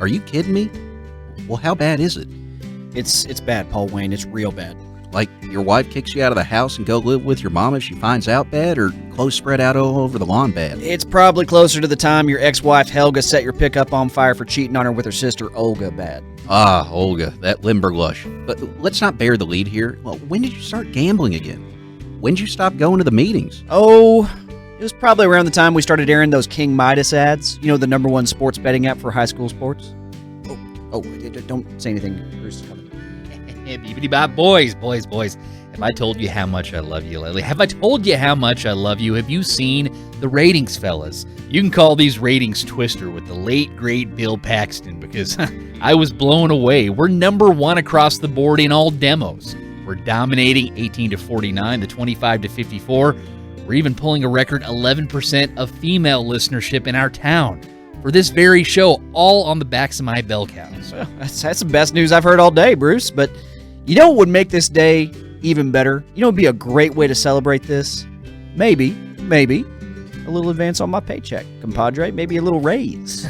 Are you kidding me? Well, how bad is it? It's bad, Paul Wayne. It's real bad. Like, your wife kicks you out of the house and go live with your mom if she finds out bad, or clothes spread out all over the lawn bad? It's probably closer to the time your ex-wife Helga set your pickup on fire for cheating on her with her sister Olga bad. Ah, Olga, that Limberlush. But let's not bear the lead here. Well, when did you start gambling again? When did you stop going to the meetings? Oh, it was probably around the time we started airing those King Midas ads. You know, the #1 sports betting app for high school sports? Oh, don't say anything. Bruce is coming. Beepity-bop, boys. Have I told you how much I love you lately? Have I told you how much I love you? Have you seen the ratings, fellas? You can call these ratings Twister with the late, great Bill Paxton, because I was blown away. We're #1 across the board in all demos. We're dominating 18 to 49, the 25 to 54. We're even pulling a record 11% of female listenership in our town for this very show, all on the backs of my bell cows. Well, that's the best news I've heard all day, Bruce. But you know what would make this day even better? You know what would be a great way to celebrate this? Maybe, a little advance on my paycheck, compadre. Maybe a little raise.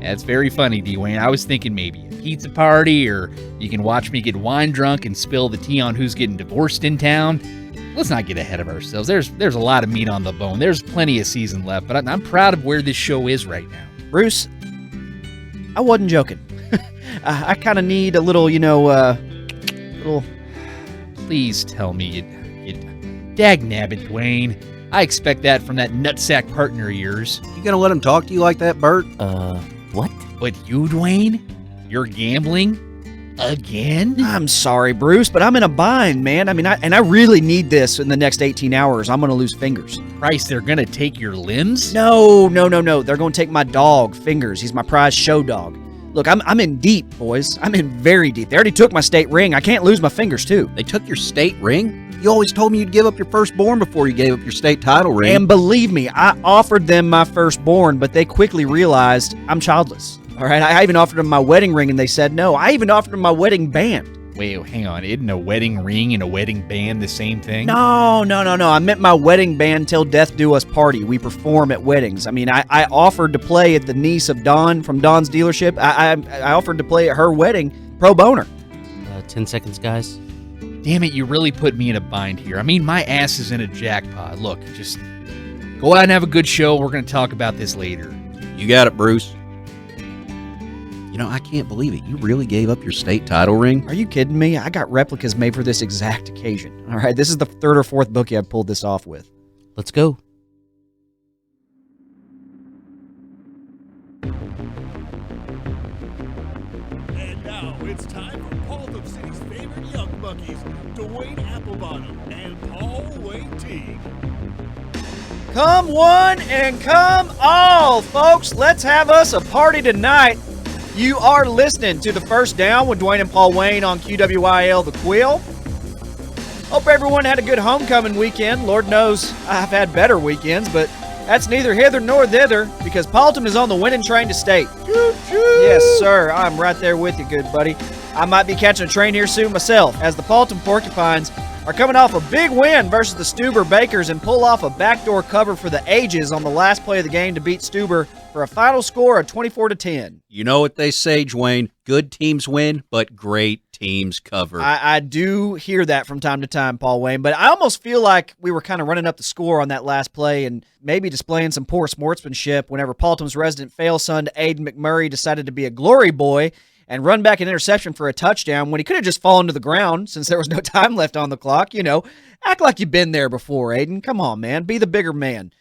That's very funny, Dwayne. I was thinking maybe a pizza party, or you can watch me get wine drunk and spill the tea on who's getting divorced in town. Let's not get ahead of ourselves. There's a lot of meat on the bone. There's plenty of season left, but I'm proud of where this show is right now. Bruce, I wasn't joking. I kind of need a little, little... Please tell me you dagnabbit, Dwayne. I expect that from that nutsack partner of yours. You gonna let him talk to you like that, Bert? What? But you, Dwayne? You're gambling? Again? I'm sorry, Bruce, but I'm in a bind, man. I mean, I really need this in the next 18 hours. I'm going to lose Fingers. Christ, they're going to take your limbs? No. They're going to take my dog, Fingers. He's my prize show dog. Look, I'm in deep, boys. I'm in very deep. They already took my state ring. I can't lose my Fingers, too. They took your state ring? You always told me you'd give up your firstborn before you gave up your state title ring. And believe me, I offered them my firstborn, but they quickly realized I'm childless. All right, I even offered them my wedding ring, and they said no. I even offered them my wedding band. Wait, hang on. Isn't a wedding ring and a wedding band the same thing? No. I meant my wedding band, Till Death Do Us Party. We perform at weddings. I mean, I offered to play at the niece of Dawn from Dawn's dealership. I offered to play at her wedding, pro boner. 10 seconds, guys. Damn it, you really put me in a bind here. I mean, my ass is in a jackpot. Look, just go out and have a good show. We're going to talk about this later. You got it, Bruce. You know, I can't believe it. You really gave up your state title ring? Are you kidding me? I got replicas made for this exact occasion. All right, this is the 3rd or 4th bookie I've pulled this off with. Let's go. And now it's time for Paultom City's favorite young buckies, Dwayne Applebottom and Paul Wayne Teague. Come one and come all, folks. Let's have us a party tonight. You are listening to The First Down with Dwayne and Paul Wayne on QWIL The Quill. Hope everyone had a good homecoming weekend. Lord knows I've had better weekends, but that's neither hither nor thither because Paultom is on the winning train to state. Choo-choo. Yes, sir. I'm right there with you, good buddy. I might be catching a train here soon myself as the Paultom Porcupines are coming off a big win versus the Stuber Bakers and pull off a backdoor cover for the ages on the last play of the game to beat Stuber for a final score of 24-10. You know what they say, Dwayne. Good teams win, but great teams cover. I do hear that from time to time, Paul Wayne, but I almost feel like we were kind of running up the score on that last play and maybe displaying some poor sportsmanship whenever Paultom's resident fail son, Aiden McMurray, decided to be a glory boy and run back an interception for a touchdown when he could have just fallen to the ground since there was no time left on the clock. You know, act like you've been there before, Aiden. Come on, man. Be the bigger man.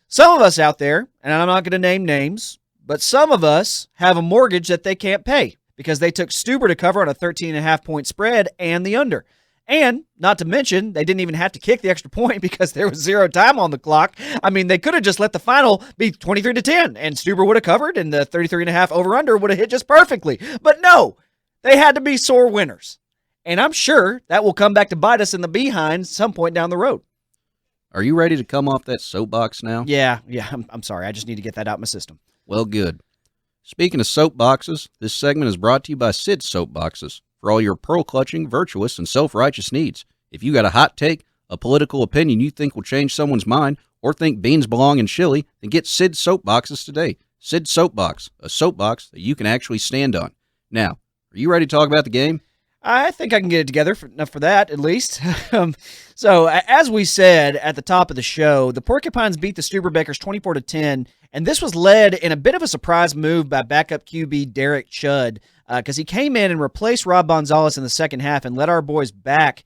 Some of us out there, and I'm not going to name names, but some of us have a mortgage that they can't pay because they took Stuber to cover on a 13.5-point spread and the under. And, not to mention, they didn't even have to kick the extra point because there was 0 time on the clock. I mean, they could have just let the final be 23-10, and Stuber would have covered, and the 33.5 over-under would have hit just perfectly. But no, they had to be sore winners. And I'm sure that will come back to bite us in the behind some point down the road. Are you ready to come off that soapbox now? Yeah, I'm sorry. I just need to get that out of my system. Well, good. Speaking of soapboxes, this segment is brought to you by Sid's Soapboxes for all your pearl-clutching, virtuous, and self-righteous needs. If you got a hot take, a political opinion you think will change someone's mind, or think beans belong in chili, then get Sid's Soapboxes today. Sid's Soapbox, a soapbox that you can actually stand on. Now, are you ready to talk about the game? I think I can get it together enough for that, at least. So, as we said at the top of the show, the Porcupines beat the Studerbakers 24-10, and this was led in a bit of a surprise move by backup QB Derek Chudd, because he came in and replaced Rob Gonzalez in the second half and led our boys back.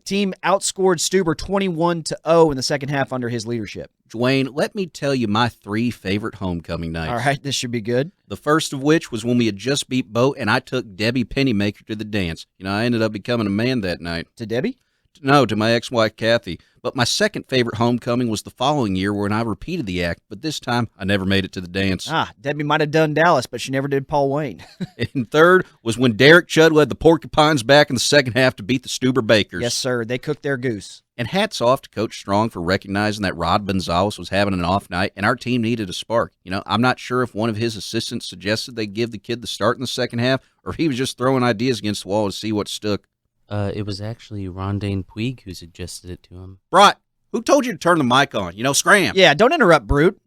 Team outscored Stuber 21-0 in the second half under his leadership. Dwayne, let me tell you my 3 favorite homecoming nights. All right, this should be good. The first of which was when we had just beat Bo, and I took Debbie Pennymaker to the dance. I ended up becoming a man that night. To Debbie? No, to my ex-wife, Kathy. But my second favorite homecoming was the following year when I repeated the act, but this time I never made it to the dance. Debbie might have done Dallas, but she never did Paul Wayne. And third was when Derek Chudd led the Porcupines back in the second half to beat the Studerbakers. Yes, sir. They cooked their goose. And hats off to Coach Strong for recognizing that Rod Gonzalez was having an off night and our team needed a spark. I'm not sure if one of his assistants suggested they give the kid the start in the second half or if he was just throwing ideas against the wall to see what stuck. It was actually Rondane Puig who suggested it to him. Brott, who told you to turn the mic on? Scram. Yeah, don't interrupt, Brute.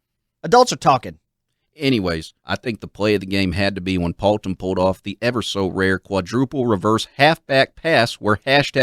Adults are talking. Anyways, I think the play of the game had to be when Paultom pulled off the ever-so-rare quadruple reverse halfback pass where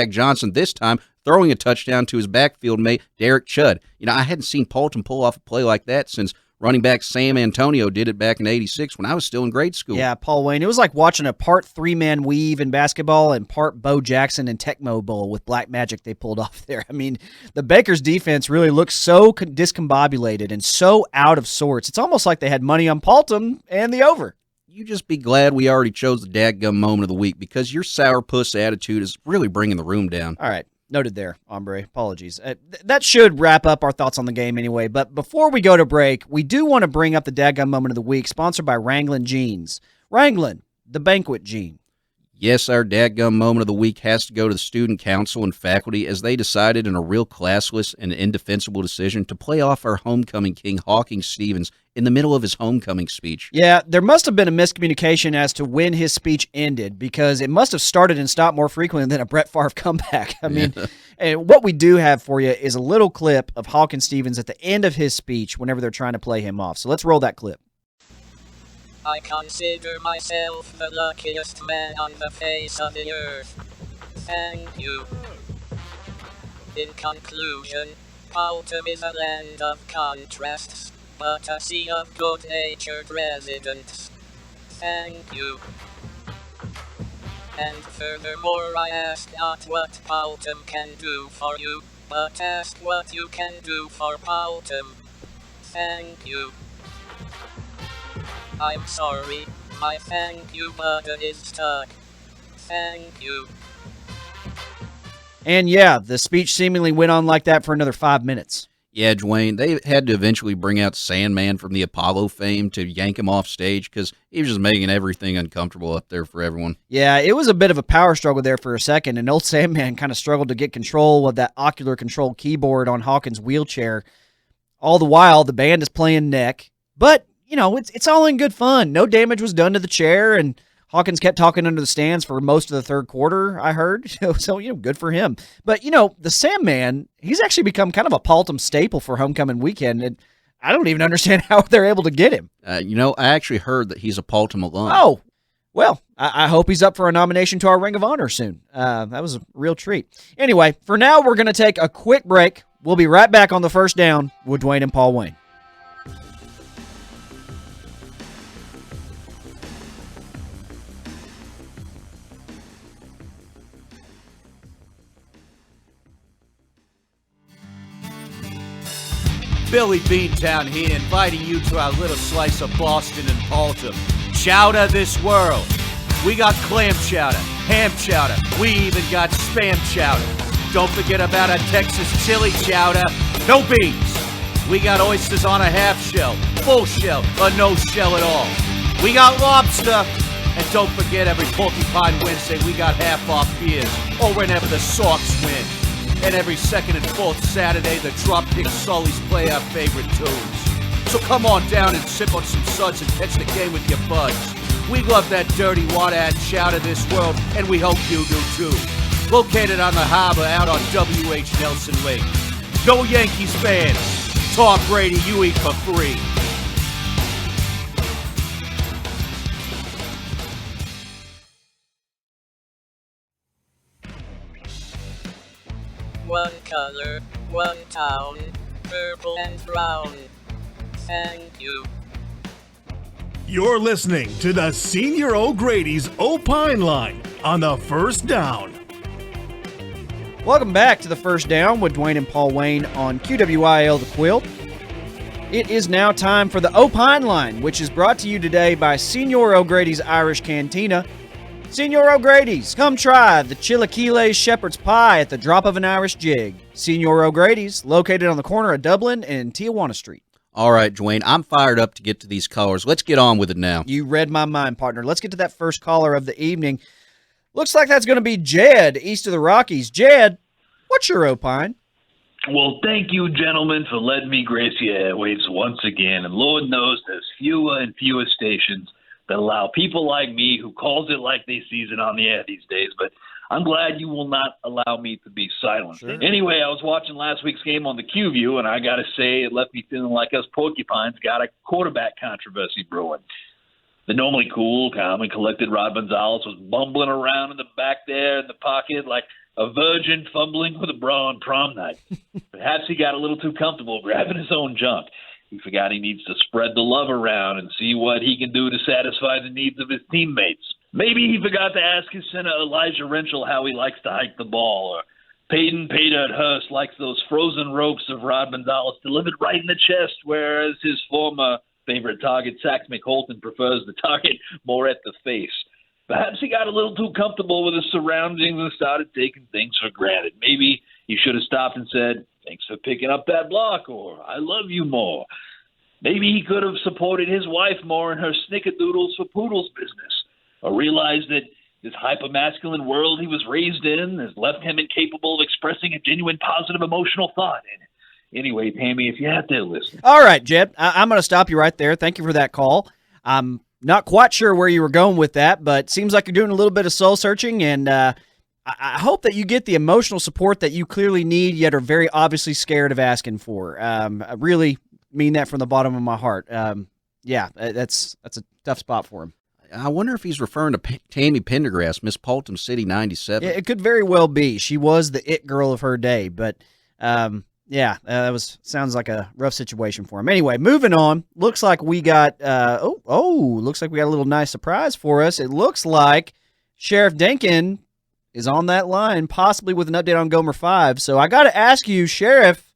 #Johnson this time throwing a touchdown to his backfield mate, Derek Chudd. I hadn't seen Paultom pull off a play like that since running back Sam Antonio did it back in '86 when I was still in grade school. Yeah, Paul Wayne. It was like watching a part 3-man weave in basketball and part Bo Jackson and Tecmo Bowl with black magic they pulled off there. I mean, the Bakers defense really looked so discombobulated and so out of sorts. It's almost like they had money on Paultom and the over. You just be glad we already chose the dadgum moment of the week because your sourpuss attitude is really bringing the room down. All right. Noted there, hombre. Apologies. That should wrap up our thoughts on the game anyway. But before we go to break, we do want to bring up the dadgum moment of the week, sponsored by Wranglin' Jeans. Wranglin', the banquet jean. Yes, our dadgum moment of the week has to go to the student council and faculty as they decided in a real classless and indefensible decision to play off our homecoming king, Hawkins Stevens, in the middle of his homecoming speech. Yeah, there must have been a miscommunication as to when his speech ended because it must have started and stopped more frequently than a Brett Favre comeback. I mean, and what we do have for you is a little clip of Hawkins Stevens at the end of his speech whenever they're trying to play him off. So let's roll that clip. I consider myself the luckiest man on the face of the earth. Thank you. In conclusion, Paultom is a land of contrasts, but a sea of good-natured residents. Thank you. And furthermore, I ask not what Paultom can do for you, but ask what you can do for Paultom. Thank you. I'm sorry, my thank you button is stuck. Thank you. And yeah, the speech seemingly went on like that for another 5 minutes. Yeah, Dwayne, they had to eventually bring out Sandman from the Apollo fame to yank him off stage because he was just making everything uncomfortable up there for everyone. Yeah, it was a bit of a power struggle there for a second, and old Sandman kind of struggled to get control of that ocular control keyboard on Hawkins' wheelchair. All the while, the band is playing neck, but it's all in good fun. No damage was done to the chair, and Hawkins kept talking under the stands for most of the third quarter, I heard. So, good for him. But, the Sandman, he's actually become kind of a Paultom staple for homecoming weekend, and I don't even understand how they're able to get him. I actually heard that he's a Paultom alum. Oh, well, I hope he's up for a nomination to our Ring of Honor soon. That was a real treat. Anyway, for now, we're going to take a quick break. We'll be right back on the First Down with Dwayne and Paul Wayne. Billy Beantown here, inviting you to our little slice of Boston and Paultom. Chowder this world. We got clam chowder, ham chowder, we even got spam chowder. Don't forget about our Texas chili chowder. No beans. We got oysters on a half shell, full shell, or no shell at all. We got lobster. And don't forget, every Porcupine Wednesday, we got half-off beers, or whenever the Sox win. And every second and fourth Saturday, the Dropkick Sullies play our favorite tunes. So come on down and sip on some suds and catch the game with your buds. We love that dirty water and chowder this world, and we hope you do too. Located on the harbor out on W.H. Nelson Lake. No Yankees fans. Tom Brady, you eat for free. one color, one town, purple and brown. Thank you. You're listening to the Senior O'Grady's Opine Line on the First Down. Welcome back to the First Down with Dwayne and Paul Wayne on QWIL The Quilt. It is now time for the Opine Line, which is brought to you today by Senior O'Grady's Irish Cantina. Senior O'Grady's, come try the chilaquiles shepherd's pie at the drop of an Irish jig. Senior O'Grady's, located on the corner of Dublin and Tijuana Street. All right, Dwayne, I'm fired up to get to these callers. Let's get on with it now. You read my mind, partner. Let's get to that first caller of the evening. Looks like that's going to be Jed, east of the Rockies. Jed, what's your opine? Well, thank you, gentlemen, for letting me grace your airwaves once again. And Lord knows there's fewer and fewer stations that allow people like me who calls it like they sees it on the air these days. But I'm glad you will not allow me to be silent. Sure. Anyway, I was watching last week's game on the QView, and I got to say it left me feeling like us porcupines got a quarterback controversy brewing. The normally cool, calm, and collected Rod Gonzalez was bumbling around in the back there in the pocket like a virgin fumbling with a bra on prom night. Perhaps he got a little too comfortable grabbing his own junk. He forgot he needs to spread the love around and see what he can do to satisfy the needs of his teammates. Maybe he forgot to ask his center Elijah Rentschel how he likes to hike the ball, or Peyton Hurst likes those frozen ropes of Rod Gonzalez delivered right in the chest, whereas his former favorite target, Sax McHolton, prefers the target more at the face. Perhaps he got a little too comfortable with his surroundings and started taking things for granted. Maybe he should have stopped and said, "Thanks for picking up that block," or "I love you more." Maybe he could have supported his wife more in her snickerdoodles for poodles business, or realized that this hyper-masculine world he was raised in has left him incapable of expressing a genuine positive emotional thought. And anyway, Tammy, if you're out there listening. All right, Jed, I'm going to stop you right there. Thank you for that call. I'm not quite sure where you were going with that, but seems like you're doing a little bit of soul searching, and I hope that you get the emotional support that you clearly need, yet are very obviously scared of asking for. I really mean that from the bottom of my heart. Yeah, that's a tough spot for him. I wonder if he's referring to Tammy Pendergrass, Miss Paultom City 97. It could very well be. She was the it girl of her day, but that sounds like a rough situation for him. Anyway, moving on. Looks like we got looks like we got a little nice surprise for us. It looks like Sheriff Denkin is on that line, possibly with an update on Gomer 5. So I got to ask you, Sheriff,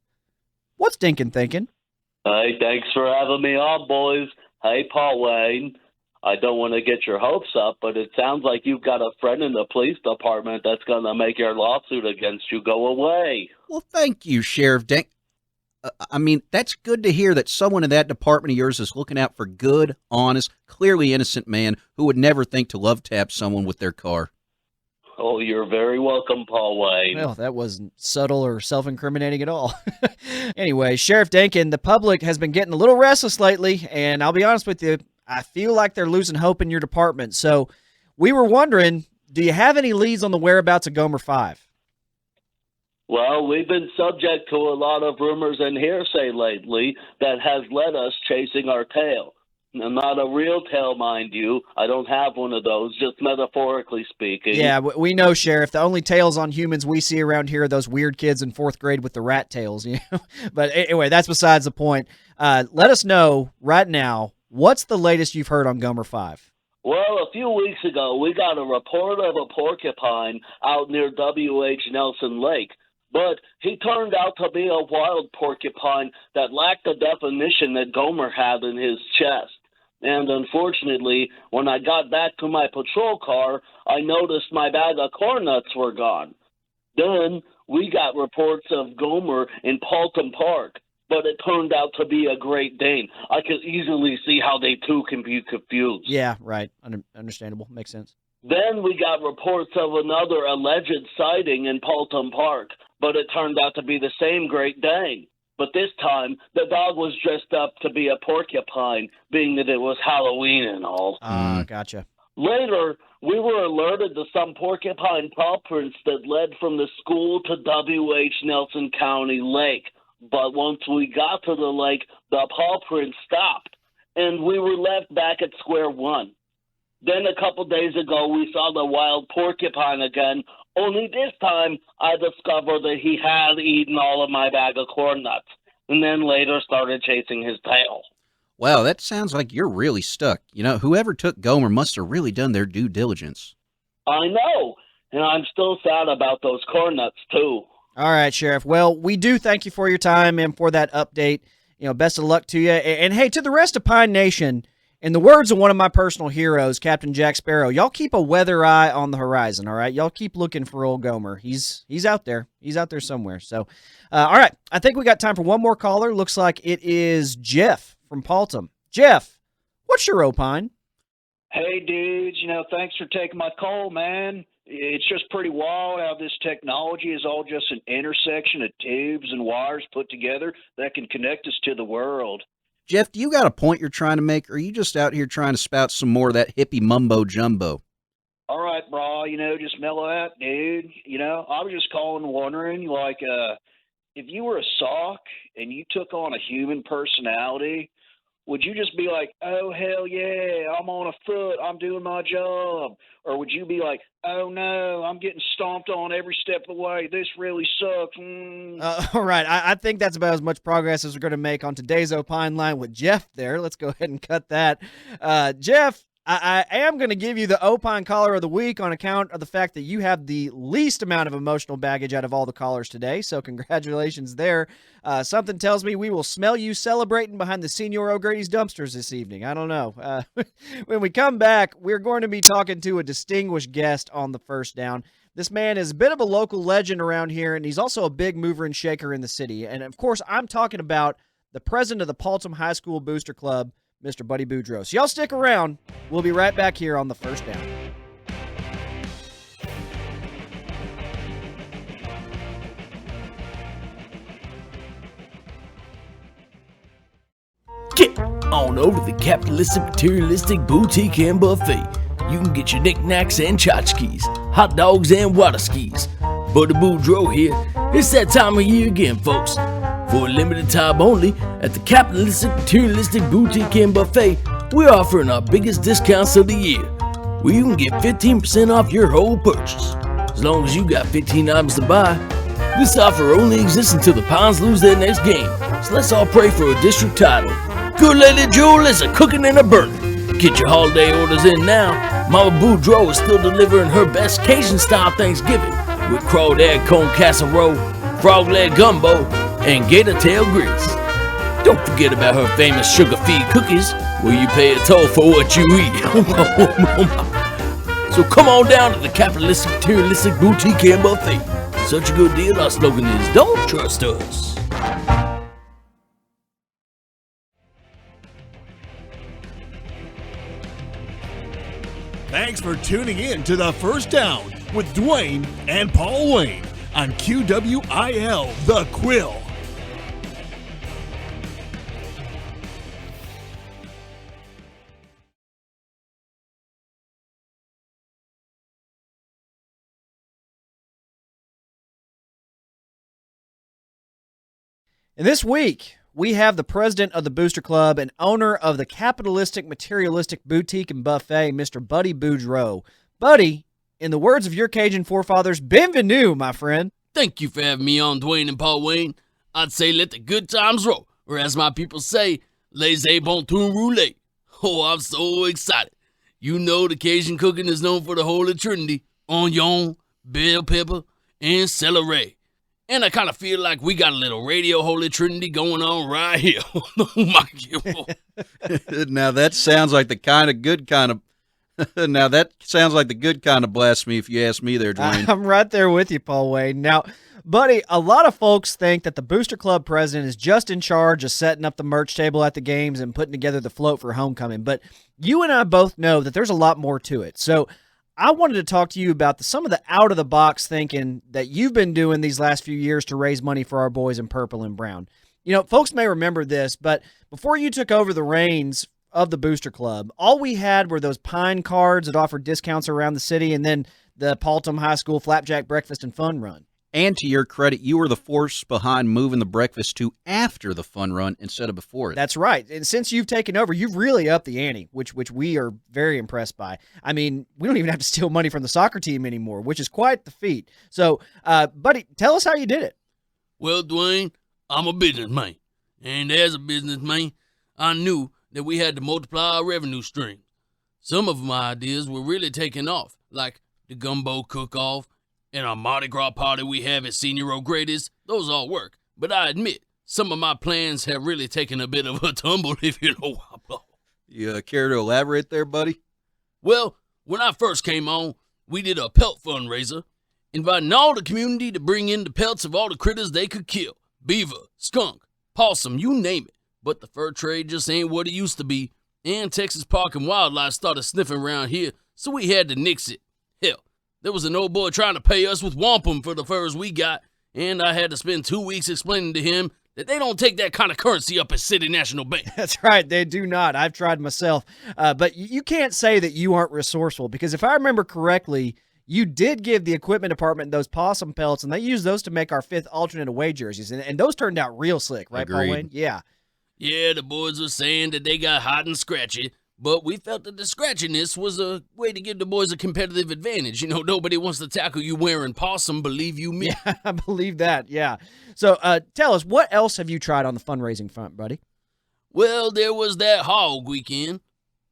what's Denkin thinking? Hey, thanks for having me on, boys. Hey, Paul Wayne. I don't want to get your hopes up, but it sounds like you've got a friend in the police department that's going to make your lawsuit against you go away. Well, thank you, Sheriff Denk. I mean, that's good to hear that someone in that department of yours is looking out for good, honest, clearly innocent man who would never think to love tap someone with their car. Oh, you're very welcome, Paul Wayne. Well, that wasn't subtle or self-incriminating at all. Anyway, Sheriff Denkin, the public has been getting a little restless lately, and I'll be honest with you, I feel like they're losing hope in your department. So we were wondering, do you have any leads on the whereabouts of Gomer 5? Well, we've been subject to a lot of rumors and hearsay lately that has led us chasing our tail. Now, not a real tail, mind you. I don't have one of those, just metaphorically speaking. Yeah, we know, Sheriff. The only tails on humans we see around here are those weird kids in 4th grade with the rat tails. You know? But anyway, that's besides the point. Let us know right now, what's the latest you've heard on Gomer 5? Well, a few weeks ago, we got a report of a porcupine out near W.H. Nelson Lake. But he turned out to be a wild porcupine that lacked the definition that Gomer had in his chest. And unfortunately, when I got back to my patrol car, I noticed my bag of corn nuts were gone. Then we got reports of Gomer in Paultom Park, but it turned out to be a Great Dane. I could easily see how they too can be confused. Yeah, right. Understandable. Makes sense. Then we got reports of another alleged sighting in Paultom Park, but it turned out to be the same Great Dane. But this time, the dog was dressed up to be a porcupine, being that it was Halloween and all. Gotcha. Later, we were alerted to some porcupine paw prints that led from the school to W.H. Nelson County Lake. But once we got to the lake, the paw prints stopped, and we were left back at square one. Then a couple days ago, we saw the wild porcupine again, only this time I discovered that he had eaten all of my bag of corn nuts, and then later started chasing his tail. Wow, that sounds like you're really stuck. Whoever took Gomer must have really done their due diligence. I know, and I'm still sad about those corn nuts, too. All right, Sheriff. Well, we do thank you for your time and for that update. Best of luck to you. And hey, to the rest of Pine Nation, in the words of one of my personal heroes, Captain Jack Sparrow, y'all keep a weather eye on the horizon, all right? Y'all keep looking for old Gomer. He's out there. He's out there somewhere. So, all right, I think we got time for one more caller. Looks like it is Jeff from Paultom. Jeff, what's your opine? Hey, dudes, thanks for taking my call, man. It's just pretty wild how this technology is all just an intersection of tubes and wires put together that can connect us to the world. Jeff, do you got a point you're trying to make, or are you just out here trying to spout some more of that hippie mumbo-jumbo? All right, bro, just mellow out, dude. I was just calling wondering, if you were a sock and you took on a human personality, would you just be like, oh, hell yeah, I'm on a foot, I'm doing my job? Or would you be like, oh, no, I'm getting stomped on every step of the way, this really sucks? All right, I think that's about as much progress as we're going to make on today's Opine Line with Jeff there. Let's go ahead and cut that. Jeff, I am going to give you the Opine Caller of the Week on account of the fact that you have the least amount of emotional baggage out of all the callers today, so congratulations there. Something tells me we will smell you celebrating behind the Senor O'Grady's dumpsters this evening. I don't know. When we come back, we're going to be talking to a distinguished guest on the First Down. This man is a bit of a local legend around here, and he's also a big mover and shaker in the city. And, of course, I'm talking about the president of the Paultom High School Booster Club, Mr. Buddy Boudreaux. So y'all stick around. We'll be right back here on the First Down. Get on over to the capitalistic, materialistic boutique and buffet. You can get your knickknacks and tchotchkes, hot dogs and water skis. Buddy Boudreaux here. It's that time of year again, folks. For a limited time only, at the capitalistic, materialistic boutique and buffet, we're offering our biggest discounts of the year, where you can get 15% off your whole purchase. As long as you got 15 items to buy. This offer only exists until the Pines lose their next game, so let's all pray for a district title. Good Lady Jewel is a cooking and a burning. Get your holiday orders in now. Mama Boudreaux is still delivering her best Cajun-style Thanksgiving with crawdad cone casserole, frog leg gumbo, and gator tail grits. Don't forget about her famous sugar-feed cookies, where you pay a toll for what you eat. So come on down to the capitalistic, materialistic boutique and buffet. Such a good deal, our slogan is, don't trust us. Thanks for tuning in to the First Down with Dwayne and Paul Wayne on QWIL The Quill. And this week, we have the president of the Booster Club and owner of the capitalistic, materialistic boutique and buffet, Mr. Buddy Boudreaux. Buddy, in the words of your Cajun forefathers, bienvenue, my friend. Thank you for having me on, Dwayne and Paul Wayne. I'd say let the good times roll, or as my people say, laissez bon temps rouler. Oh, I'm so excited. You know the Cajun cooking is known for the Holy Trinity, onion, bell pepper, and celery. And I kind of feel like we got a little radio Holy Trinity going on right here. Oh, my God. Now that sounds like the good kind of blasphemy, if you ask me there, Dwayne. I'm right there with you, Paul Wayne. Now, buddy, a lot of folks think that the Booster Club president is just in charge of setting up the merch table at the games and putting together the float for homecoming. But you and I both know that there's a lot more to it. So I wanted to talk to you about some of the out-of-the-box thinking that you've been doing these last few years to raise money for our boys in purple and brown. You know, folks may remember this, but before you took over the reins of the Booster Club, all we had were those Pine cards that offered discounts around the city and then the Paultom High School Flapjack Breakfast and Fun Run. And to your credit, you were the force behind moving the breakfast to after the fun run instead of before it. That's right. And since you've taken over, you've really upped the ante, which we are very impressed by. I mean, we don't even have to steal money from the soccer team anymore, which is quite the feat. So, buddy, tell us how you did it. Well, Dwayne, I'm a businessman. And as a businessman, I knew that we had to multiply our revenue streams. Some of my ideas were really taking off, like the gumbo cook-off and our Mardi Gras party we have at Senior O'Grady's. Those all work. But I admit, some of my plans have really taken a bit of a tumble, if you know what I'm talking. You care to elaborate there, buddy? Well, when I first came on, we did a pelt fundraiser, inviting all the community to bring in the pelts of all the critters they could kill. Beaver, skunk, possum, you name it. But the fur trade just ain't what it used to be, and Texas Park and Wildlife started sniffing around here, so we had to nix it. Hell, there was an old boy trying to pay us with wampum for the furs we got, and I had to spend 2 weeks explaining to him that they don't take that kind of currency up at City National Bank. That's right. They do not. I've tried myself. But you can't say that you aren't resourceful, because if I remember correctly, you did give the equipment department those possum pelts, and they used those to make our 5th alternate away jerseys, and those turned out real slick, right, Agreed. Paul Wayne? Yeah. Yeah, the boys were saying that they got hot and scratchy, but we felt that the scratchiness was a way to give the boys a competitive advantage. You know, nobody wants to tackle you wearing possum, believe you me. Yeah, I believe that, yeah. So tell us, what else have you tried on the fundraising front, buddy? Well, there was that hog weekend,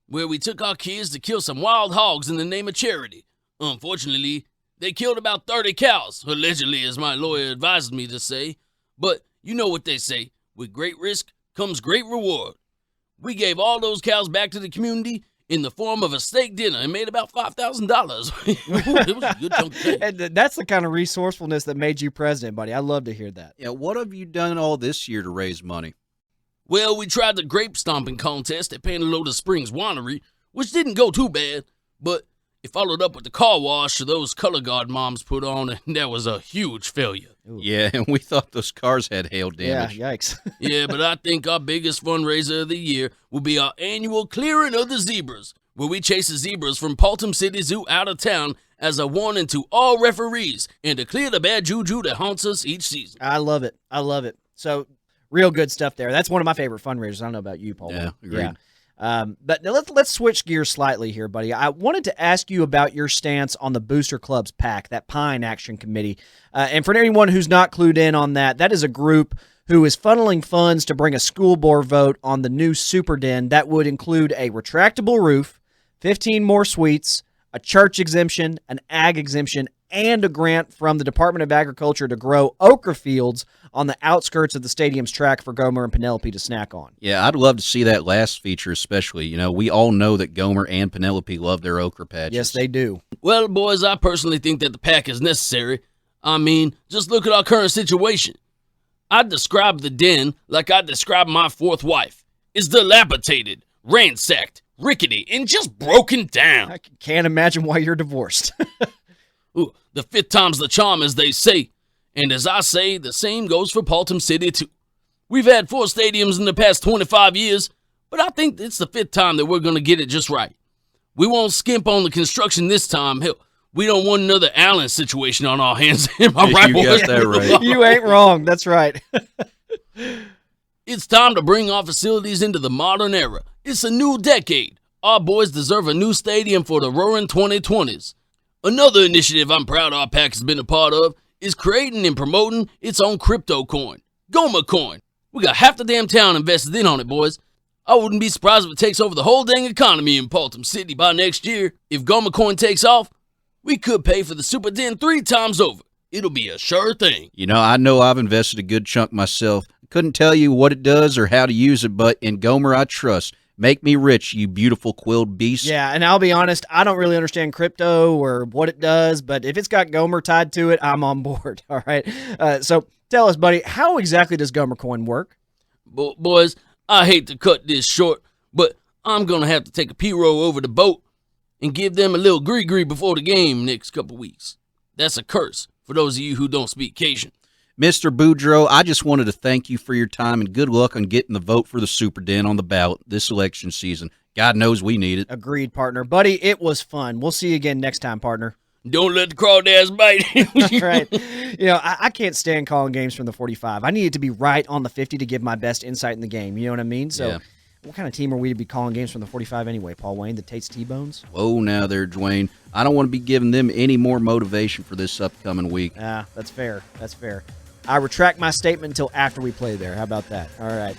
where we took our kids to kill some wild hogs in the name of charity. Unfortunately, they killed about 30 cows, allegedly, as my lawyer advised me to say. But you know what they say, with great risk comes great reward. We gave all those cows back to the community in the form of a steak dinner and made about $5,000. It was a good chunk of change. And that's the kind of resourcefulness that made you president, buddy. I love to hear that. Yeah, what have you done all this year to raise money? Well, we tried the grape stomping contest at Panaloda Springs Winery, which didn't go too bad, but it followed up with the car wash those color guard moms put on, and that was a huge failure. Ooh. Yeah, and we thought those cars had hail damage. Yeah, yikes. Yeah, but I think our biggest fundraiser of the year will be our annual clearing of the zebras, where we chase the zebras from Paultom City Zoo out of town as a warning to all referees and to clear the bad juju that haunts us each season. I love it. I love it. So, real good stuff there. That's one of my favorite fundraisers. I don't know about you, Paul. Yeah, agreed. Yeah. But now let's switch gears slightly here, buddy. I wanted to ask you about your stance on the Booster Club's PAC, that Pine Action Committee. And for anyone who's not clued in on that, that is a group who is funneling funds to bring a school board vote on the new super den that would include a retractable roof, 15 more suites, a church exemption, an ag exemption, and a grant from the Department of Agriculture to grow okra fields on the outskirts of the stadium's track for Gomer and Penelope to snack on. Yeah, I'd love to see that last feature especially. You know, we all know that Gomer and Penelope love their okra patches. Yes, they do. Well, boys, I personally think that the PAC is necessary. I mean, just look at our current situation. I'd describe the den like I'd describe my 4th wife. It's dilapidated, ransacked, rickety, and just broken down. I can't imagine why you're divorced. Ooh, the 5th time's the charm, as they say. And as I say, the same goes for Paultom City, too. We've had 4 stadiums in the past 25 years, but I think it's the 5th time that we're going to get it just right. We won't skimp on the construction this time. Hell, we don't want another Allen situation on our hands. Am I right, You boys? got that right. You ain't wrong. That's right. It's time to bring our facilities into the modern era. It's a new decade. Our boys deserve a new stadium for the roaring 2020s. Another initiative I'm proud our PAC has been a part of is creating and promoting its own crypto coin, Gomer Coin. We got half the damn town invested in on it, boys. I wouldn't be surprised if it takes over the whole dang economy in Paultom City by next year. If Gomer Coin takes off, we could pay for the Super Den 3 times over. It'll be a sure thing. You know I've invested a good chunk myself. Couldn't tell you what it does or how to use it, but in Gomer I trust. Make me rich, you beautiful quilled beast. Yeah, and I'll be honest, I don't really understand crypto or what it does, but if it's got Gomer tied to it, I'm on board. All right. So tell us, buddy, how exactly does Gomer Coin work? Boys, I hate to cut this short, but I'm going to have to take a P-row over the boat and give them a little gree-gree before the game next couple weeks. That's a curse for those of you who don't speak Cajun. Mr. Boudreaux, I just wanted to thank you for your time and good luck on getting the vote for the Super Den on the ballot this election season. God knows we need it. Agreed, partner. Buddy, it was fun. We'll see you again next time, partner. Don't let the crawdads bite. Right. You know, I can't stand calling games from the 45. I need it to be right on the 50 to give my best insight in the game. You know what I mean? So, Yeah. what kind of team are we to be calling games from the 45 anyway, Paul Wayne? The Tate's T-Bones? Whoa, now there, Dwayne. I don't want to be giving them any more motivation for this upcoming week. That's fair. That's fair. I retract my statement until after we play there. How about that? All right.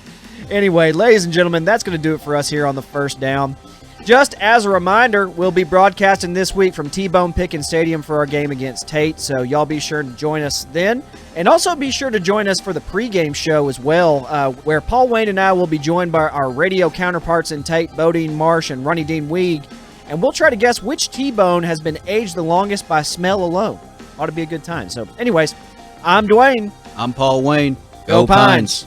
Anyway, ladies and gentlemen, that's going to do it for us here on the First Down. Just as a reminder, we'll be broadcasting this week from T-Bone Pickens Stadium for our game against Tate, so y'all be sure to join us then. And also be sure to join us for the pregame show as well, where Paul Wayne and I will be joined by our radio counterparts in Tate, Bodine Marsh, and Ronnie Dean Weig, and we'll try to guess which T-Bone has been aged the longest by smell alone. Ought to be a good time. So anyways, I'm Dwayne. I'm Paul Wayne. Go Pines.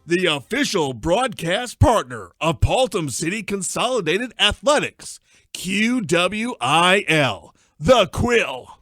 The official broadcast partner of Paultom City Consolidated Athletics, QWIL, The Quill.